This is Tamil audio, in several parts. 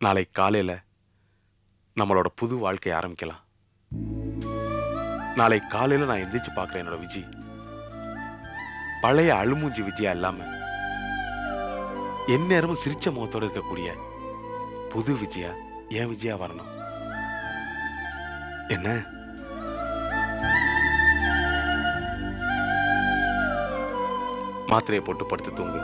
நாளை காலையில நம்மளோட புது வாழ்க்கையை ஆரம்பிக்கலாம். நாளை காலையில நான் எந்திரிச்சு பார்க்கிறேன் என்னோட விஜி பழைய அழுமூஞ்சி விஜயா இல்லாம எந்நேரமும் சிரிச்ச முகத்தோடு இருக்கக்கூடிய புது விஜயா என் விஜயா வரணும். என்ன மாத்திரையை போட்டு படுத்து தூங்கு.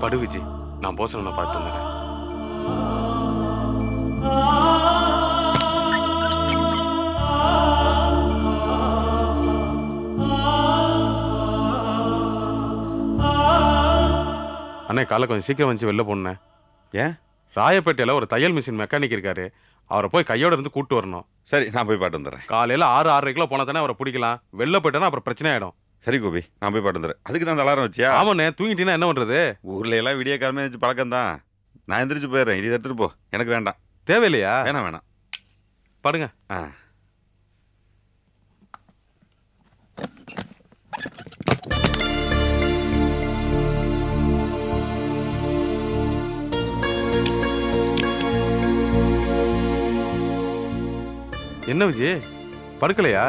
படு விஜய், நான் போசனை பார்த்து வந்துடுறேன். அண்ணே காலை கொஞ்சம் சீக்கிரம் வந்து வெளில போனேன். ஏன்? ராயப்பேட்டையில் ஒரு தையல் மிஷின் மெக்கானிக் இருக்காரு, அவரை போய் கையோட இருந்து கூட்டு வரணும். சரி, நான் போய் பாட்டு வந்துடுறேன். காலையில் 6-6:30 போனால் தானே அவரை பிடிக்கலாம். வெளில போயிட்டேன்னா அப்புறம் பிரச்சனை ஆகிடும். சரி கோபி, நான் போய் பாட்டு வந்துடுறேன். அதுக்கு தான் அந்த அலாரம் வச்சியா? ஆமாண்ணே, தூங்கிட்டீங்கன்னா என்ன பண்ணுறது? ஊர்ல எல்லாம் விடிய காலமே வச்சு பழக்கம் தான். நான் எந்திரிச்சு போயிடுறேன். இது எடுத்துட்டு போ, எனக்கு வேண்டாம். தேவையில்லையா? வேணாம் வேணாம், படுங்க. என்ன விஜய், படுக்கலையா?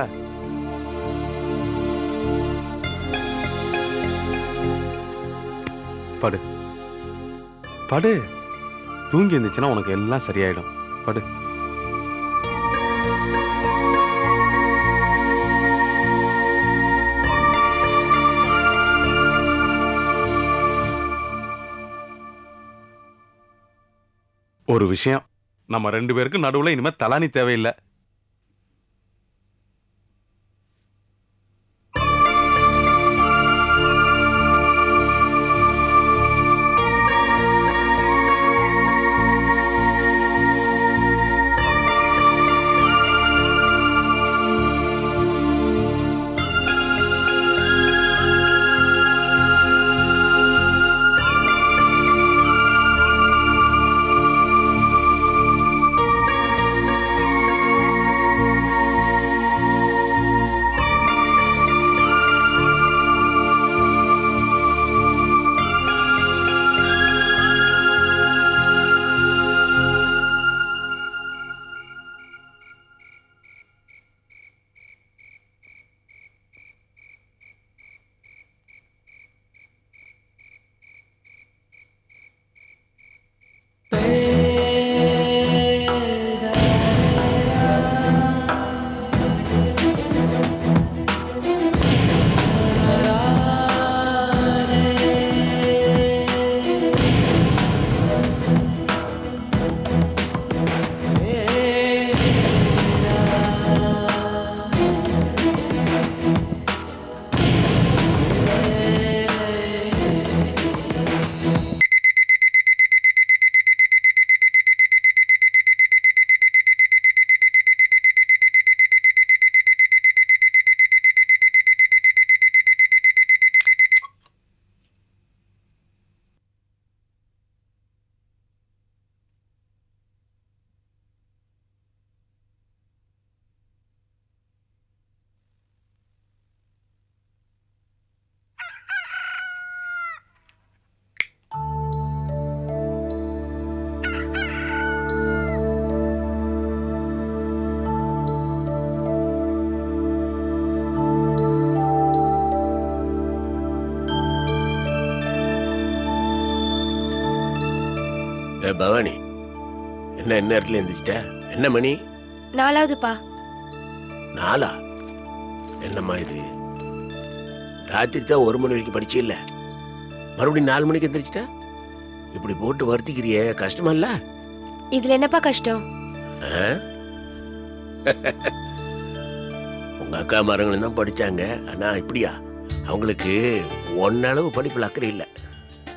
படு படு, தூங்கி இருந்துச்சுன்னா உனக்கு எல்லாம் சரியாயிடும். படு. ஒரு விஷயம், நம்ம 2 பேருக்கு நடுவுல இனிமே தலானி தேவையில்லை. பவானி, என்ன நேரத்துல எந்திரிச்சிட்ட? என்ன மணி? 4ஆவதுப்பா. 4? என்னம்மா இது? ராத்திரி தான் 1 மணி வரைக்கும் படிச்சு இல்ல, மறுபடியும் 4 மணிக்கு எந்திரிச்சிட்ட? இப்படி போட்டு வருத்திக்கிறிய, கஷ்டமா இல்ல? இதுல என்னப்பா கஷ்டம்? உங்க அக்கா மரங்களும் தான் படிச்சாங்க, ஆனா இப்படியா? அவங்களுக்கு ஒன்னளவு படிப்புல அக்கறை இல்லை.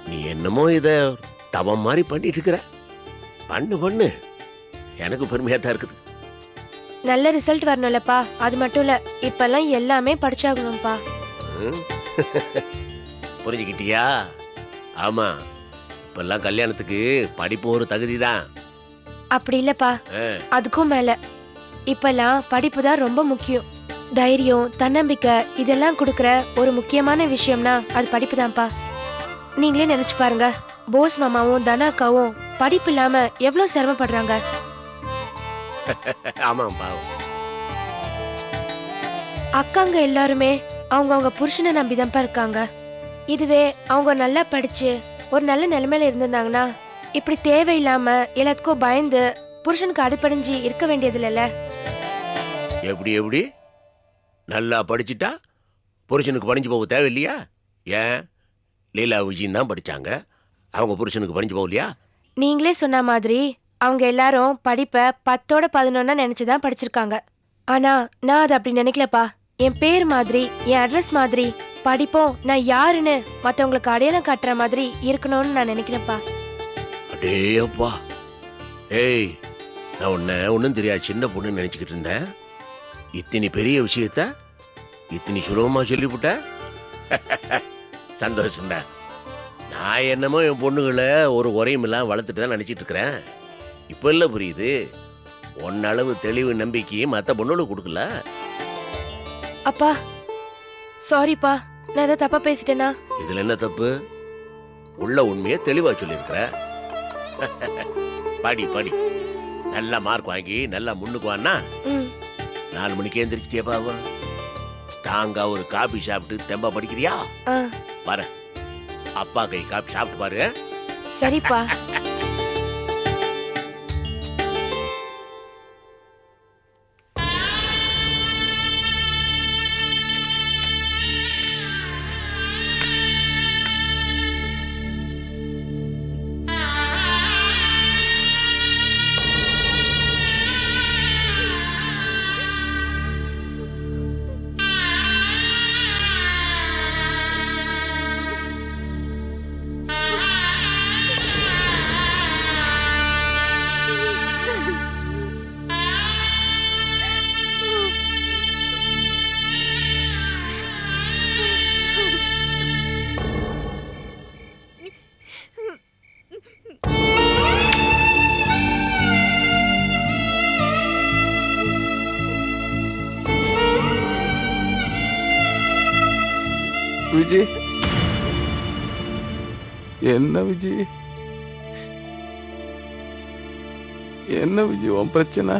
நீ என்னமோ இத தவம் மாதிரி பண்ணிட்டு இருக்கிற. பண்ணு பண்ணு, எனக்கு பெருமையா தான் இருக்குது. நல்ல ரிசல்ட் வரணும்லப்பா. அது மட்டும் இல்ல, இப்பெல்லாம் எல்லாமே படிச்சாகணும்ப்பா. ம்? புரிஞ்சுக்கிட்டியா? ஆமா, இப்பெல்லாம் கல்யாணத்துக்கு படிப்பு ஒரு தகுதி தான். அப்படி இல்லப்பா, அதுக்கும் மேல இப்பெல்லாம் படிப்பு தான் ரொம்ப முக்கியம். தைரியம், தன்னம்பிக்கை இதெல்லாம் கொடுக்கற ஒரு முக்கியமான விஷயம்னா அது படிப்பு தான்ப்பா. நீங்களே நினைச்சு பாருங்க, போஸ் மாமாவும் தனா அக்காவும் படிப்பு இல்லாம எவ்வளவு சிரமப்படுறாங்க. ஆமாப்பா. அக்காங்க எல்லாருமே அவங்க புருஷனை நம்பிதான்ப்பா இருக்காங்க. இதுவே அவங்க நல்லா படிச்சு ஒரு நல்ல நிலைமையில இருந்திருந்தாங்கன்னா இப்படி தேவையில்லாம எல்லாத்துக்கும் பயந்து புருஷனுக்கு அடிபணிஞ்சு இருக்க வேண்டியது இல்லைல்ல. எப்படி எப்படி நல்லா படிச்சுட்டா புருஷனுக்கு பணிஞ்சு போக தேவையில்லையா? ஏன் லீலா விஜயன் தான் படிச்சாங்க, அவங்க புருஷனுக்கு பணிஞ்சு போகலையா? நீங்களே சொன்ன மாதிரி அவங்க எல்லாரும் படிப்பை 10ஓட 11 நினைச்சுதான் படிச்சிருக்காங்க. ஆனா நான் அதை அப்படி நினைக்கலப்பா. என் பேர் மாதிரி, என் அட்ரஸ் மாதிரி படிப்போம் நான் யாருன்னு மத்தவங்களுக்கு அடையாளம் காட்டுற மாதிரி இருக்கணும்னு நான் நினைக்கிறேன்ப்பா. அடேப்பா, ஏய், நான் உன்னை ஒன்றும் தெரியாது சின்ன பொண்ணுன்னு நினைச்சுக்கிட்டு இருந்தேன். இத்தனை பெரிய விஷயத்த இத்தனை சுலபமா சொல்லிவிட்ட. சந்தோஷம்தான். நான் என்னமோ என் பொண்ணுகளை ஒரு குறையும் இல்லாம வளர்த்துட்டு தான் நினைச்சிட்டு இருக்கிறேன். இப்ப இல்ல புரியுது, ஒன்னளவு தெளிவு நம்பிக்கையும் மற்ற பொண்ணுகளுக்கு கொடுக்கல. அப்பா சாரிப்பா, நான் ஏதாவது தப்பா பேசிட்டேனா? இதுல என்ன தப்பு? உள்ள உண்மையை தெளிவா சொல்லியிருக்கிற. படி படி, நல்ல மார்க் வாங்கி நல்லா முன்னுக்கு வான்னா 4 மணிக்கு எந்திரிச்சிட்டே பாவா. தாங்க ஒரு காபி சாப்பிட்டு தெம்பா படிக்கிறியா? பாரு, அப்பா கை காபி சாப்பிட்டு பாரு. சரிப்பா. விஜி, என்ன விஜி, என்ன விஜி உன் பிரச்சனை?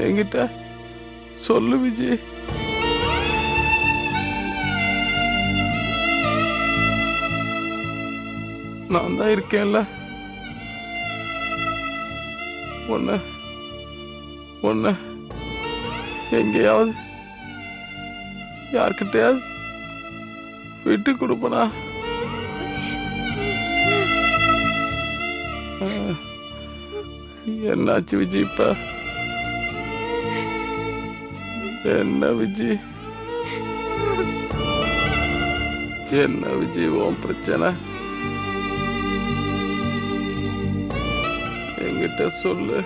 என்கிட்ட சொல்லு விஜி. நான் தான் இருக்கேன்ல. ஒன்ன எங்கேயாவது யார்கிட்டயாவது விட்டு கொடுப்பனா? என்னாச்சு விஜி இப்ப? என்ன விஜி, என்ன விஜி உன் பிரச்சனை? என்கிட்ட சொல்லு.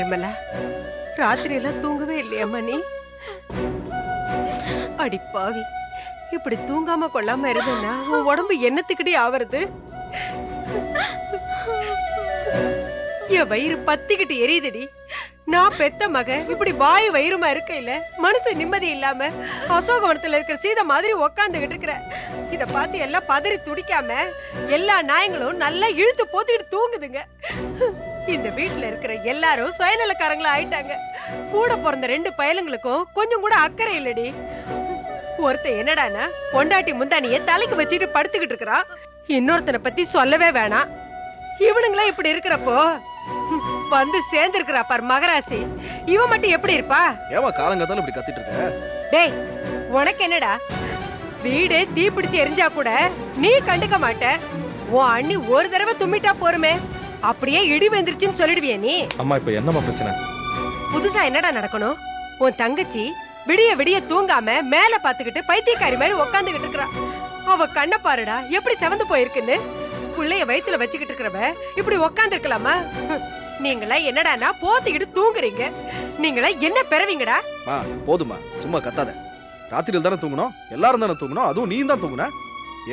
நிர்மலா, ராத்திரி எல்லாம் தூங்கவே இல்லையாம்மா நீ? அடி பாவி, இப்படி தூங்காம கொள்ளாம இருந்தேன்னா உன் உடம்பு என்னத்துக்கிட்டே ஆவறது? என் வயிறு பத்திக்கிட்டு எரியுதுடி. நான் பெத்த மக இப்படி வாயு வயிறுமா இருக்கையில மனசு நிம்மதி இல்லாம அசோகவனத்துல இருக்கிற சீதை மாதிரி உக்காந்துகிட்டு இருக்கிற. இத பார்த்து எல்லாம் பதறி துடிக்காம எல்லா நாயங்களும் நல்லா இழுத்து போத்திக்கிட்டு தூங்குதுங்க. இந்த வீட்டுல இருக்கிற எல்லாரும் சுயநலக்காரங்களா ஆயிட்டாங்க. கூட பிறந்த 2 பயலுங்களுக்கும் கொஞ்சம் கூட அக்கறை இல்லடி. ஒருத்தன் என்னடானா பொண்டாட்டி முந்தானிய தலைக்கு வச்சுட்டு படுத்துக்கிட்டு இருக்கிறான். இன்னொருத்தனை பத்தி சொல்லவே வேணாம். இவனுங்களா இப்படி இருக்கிறப்போ வந்து சேர்ந்து இருக்கிறா பார் மகராசி, இவன் மட்டும் எப்படி இருப்பா? ஏமா காலங்காத்தால இப்படி கத்திட்டு இருக்க? டேய், உனக்கு என்னடா? வீடு தீ பிடிச்சு எரிஞ்சா கூட நீ கண்டுக்க மாட்ட. உன் அண்ணி ஒரு தடவை தும்மிட்டா போருமே, அப்படியே இடி விழுந்துருச்சுன்னு சொல்லிடுவியே நீ? அம்மா இப்ப என்னம்மா பிரச்சனை? புதுசா என்னடா நடக்கணும்? உன் தங்கச்சி விடிய விடிய தூங்காம மேல பாத்துக்கிட்டு பைத்தியக்காரி மாதிரி உக்காந்துகிட்டு இருக்கா. அவ கண்ண பாருடா எப்படி செவந்து போயிருக்குன்னு. புள்ளைய வயித்துல வச்சுக்கிட்டு இருக்கிறவ இப்படி உக்காந்து இருக்கலாமா? நீங்களா என்னடானா போத்திக்கிட்டு தூங்குறீங்க. நீங்களா என்ன பெறவீங்கடா? போதுமா, சும்மா கத்தாத. ராத்திரியில் தானே தூங்கணும், எல்லாரும் தானே தூங்கணும், அதுவும் நீ தான் தூங்குன.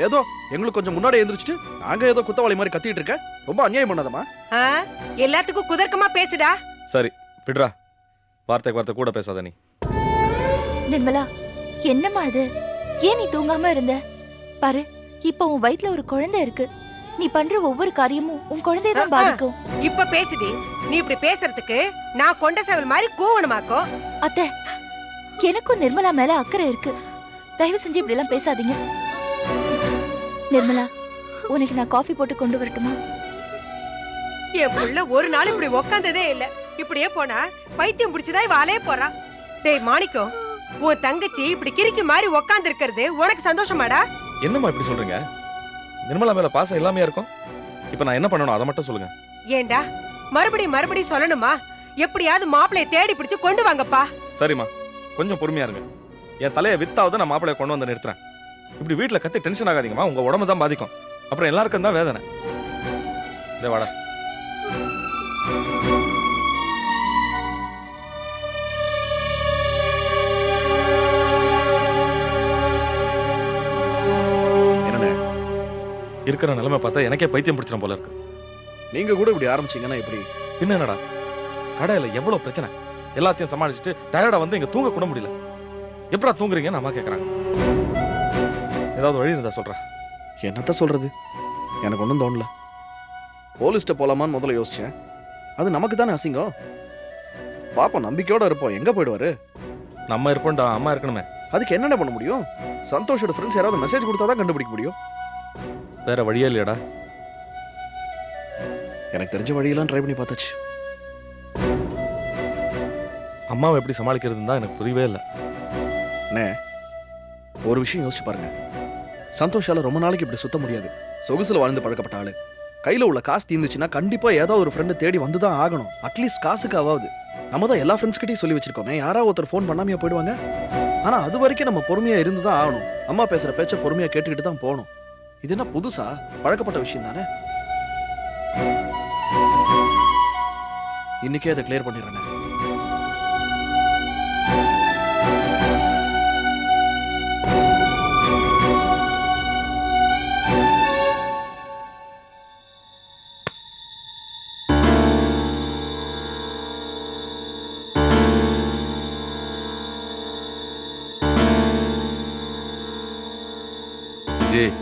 ஏதோ எங்களுக்கு கொஞ்சம் முன்னாடி எழுந்திரிச்சிட்டு நாங்க ஏதோ குத்தவாளி மாதிரி கத்திட்டு இருக்க. ரொம்ப அநியாயம் பண்ணாதம்மா. எல்லாத்துக்கும் குதர்க்கமா பேசுடா. சரி விடுறா, வார்த்தைக்கு வார்த்தை கூட பேசாத நீ. நிர்மலா, என்னம்மா இது? ஏன் நீ தூங்காம இருந்த? பாரு, இப்ப உன் வயித்துல ஒரு குழந்தை இருக்கு. நீ பண்ற ஒவ்வொரு காரியமும் உன் குழந்தைய தான் பாதிக்கும். இப்ப பேசுடி. நீ இப்படி பேசுறதுக்கு நான் கொண்ட சேவல் மாதிரி கூவணுமாக்கோ? அத்தை, எனக்கும் நிர்மலா மேல அக்கறை இருக்கு. தயவு செஞ்சு இப்படி எல்லாம் பேசாதீங்க. நிர்மலா, உனக்கு நான் காஃபி போட்டு கொண்டு வரட்டுமா? என் புள்ள ஒரு நாள் இப்படி உக்காந்ததே இல்ல. இப்படியே போனா பைத்தியம் பிடிச்சதா இவ அலைய போறா. டேய் மாணிக்கம், உன் தங்கச்சி இப்படி கிறுக்கி மாதிரி உக்காந்து இருக்கிறது உனக்கு சந்தோஷமாடா? என்னம்மா இப்படி சொல்றீங்க? நிர்மலா மேல பாசம் எல்லாமே இருக்கும். இப்ப நான் என்ன பண்ணணும் அதை மட்டும் சொல்லுங்க. ஏண்டா மறுபடியும் சொல்லணுமா? எப்படியாவது மாப்பிளைய தேடி பிடிச்சு கொண்டு வாங்கப்பா. சரிம்மா, கொஞ்சம் பொறுமையா இருங்க. என் தலையை வித்தாவது நான் மாப்பிளைய கொண்டு வந்து நிறுத்துறேன். இப்படி வீட்டுல கத்தி டென்ஷன் ஆகாதீங்கம்மா, உங்க உடம்பு தான் பாதிக்கும். அப்புறம் எல்லாருக்கும் தான் வேதனை. இதே வாடா. இருக்கிற நிலைமை பார்த்தா எனக்கே பைத்தியம் பிடிச்சிடும் போல இருக்கு. நீங்க கூட இப்படி ஆரம்பிச்சீங்கன்னா எப்படி? பின்ன என்னடா, கடையில எவ்வளவு பிரச்சனை, எல்லாத்தையும் சமாளிச்சுட்டு டயர்டா வந்து இங்க தூங்க கூட முடியல. எப்படா தூங்குறீங்கன்னு அம்மா கேக்குறாங்க. ஏதாவது வழி இருந்தா சொல்றேன். என்னத்த சொல்றது, எனக்கு ஒன்றும் தோணல. போலீஸ்ட்ட போலாமான்னு முதல்ல யோசிச்சேன். அது நமக்கு தானே அசிங்கம். பாப்போம், நம்பிக்கையோட இருப்போம். எங்க போயிடுவாரு? நம்ம இருப்போம்டா, அம்மா இருக்கணுமே. அதுக்கு என்னென்ன பண்ண முடியும்? சந்தோஷோட ஃப்ரெண்ட்ஸ் யாராவது மெசேஜ் கொடுத்தாதான் கண்டுபிடிக்க முடியும். வேற வழியே இல்லையாடா? எனக்கு தெரிஞ்ச வழியெல்லாம் ட்ரை பண்ணி பார்த்தாச்சு. அம்மாவை எப்படி சமாளிக்கிறதுன்னு தான் எனக்கு புரியவே இல்லை. அண்ணே, ஒரு விஷயம் யோசிச்சு பாருங்க. சந்தோஷால ரொம்ப நாளைக்கு இப்படி சுத்த முடியாது. சொகுசுல வாழ்ந்து பழக்கப்பட்ட ஆளு. கையில உள்ள காசு தீர்ந்துச்சுன்னா கண்டிப்பா ஏதாவது ஒரு ஃப்ரெண்டு தேடி வந்துதான் ஆகணும். அட்லீஸ்ட் காசுக்கு ஆகாது. நம்ம தான் எல்லா ஃப்ரெண்ட்ஸ் கிட்டையும் சொல்லி வச்சிருக்கோமே, யாராவது ஒருத்தர் ஃபோன் பண்ணாமையா போயிடுவாங்க. ஆனா அது வரைக்கும் நம்ம பொறுமையா இருந்து தான் ஆகணும். அம்மா பேசுற பேச்ச பொறுமையா கேட்டுக்கிட்டு தான் போகணும். இது என்ன புதுசா? பழக்கப்பட்ட விஷயம் தானே. இன்னைக்கே அதை கிளியர் பண்ணிடுறேன். விஜய்,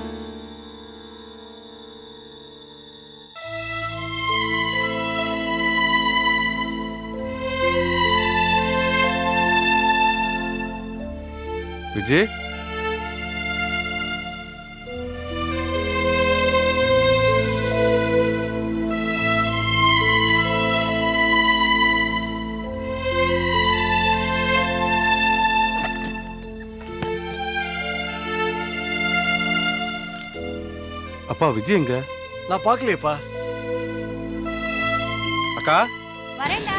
விஜய், அப்பா விஜய் எங்க? நான் பார்க்கலையேப்பா. அக்கா, வரேன்டா.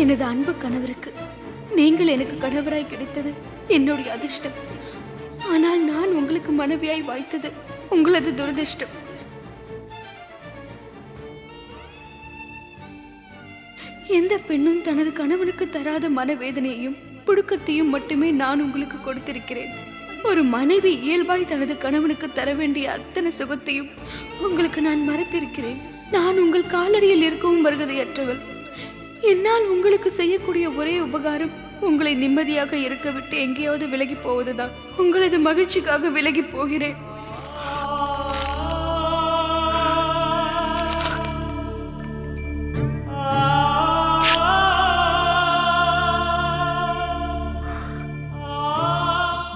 எனது அன்பு கணவருக்கு நீங்கள் எனக்கு கணவராய் கிடைத்தது என்னுடைய அதிர்ஷ்டம். ஆனால் நான் உங்களுக்கு மனைவியாய் வாய்த்தது உங்களது துரதிர்ஷ்டம். எந்த பெண்ணும் தனது கணவனுக்கு தராத மனவேதனையையும் புடுக்கத்தையும் மட்டுமே நான் உங்களுக்கு கொடுத்திருக்கிறேன். ஒரு மனைவி இயல்பாய் தனது கணவனுக்கு தர வேண்டிய அத்தனை சுகத்தையும் உங்களுக்கு நான் மறைத்திருக்கிறேன். நான் உங்கள் காலடியில் இருக்கவும் வருகதையற்றவள். என்னால் உங்களுக்கு செய்யக்கூடிய ஒரே உபகாரம் உங்களை நிம்மதியாக இருக்க விட்டு எங்கேயாவது விலகி போவதுதான். உங்களது மகிழ்ச்சிக்காக விலகி போகிறேன்.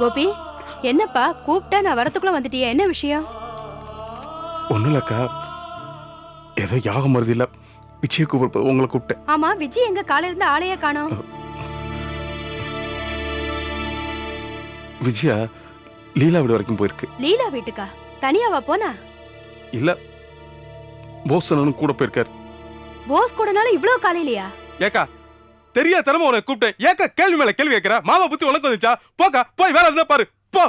கோபி, என்னப்பா கூப்பிட்டா நான் வரத்துக்குள்ள வந்துட்டியா? என்ன விஷயம்? ஒன்றும் இல்லைக்கா, ஏதோ யாகம் வருது இல்லை, விஜய கூப்பிட்டு உங்களை கூப்பிட்டேன். ஆமா, விஜய் எங்க காலையில இருந்து ஆளையே காணோம். விஜயா லீலா வீடு வரைக்கும் போயிருக்கு. லீலா வீட்டுக்கா? தனியாவா போனா? இல்ல, போசனனும் கூட போயிருக்காரு. போஸ் கூடனால இவ்வளவு காலையிலயா? ஏக்கா தெரியா தரமா உனக்கு கூப்பிட்டேன், ஏக்கா கேள்வி மேல கேள்வி கேட்கிற? மாமா புத்தி உனக்கு வந்துச்சா? போக்கா, போய் வேலை இருந்தா பாரு, போ.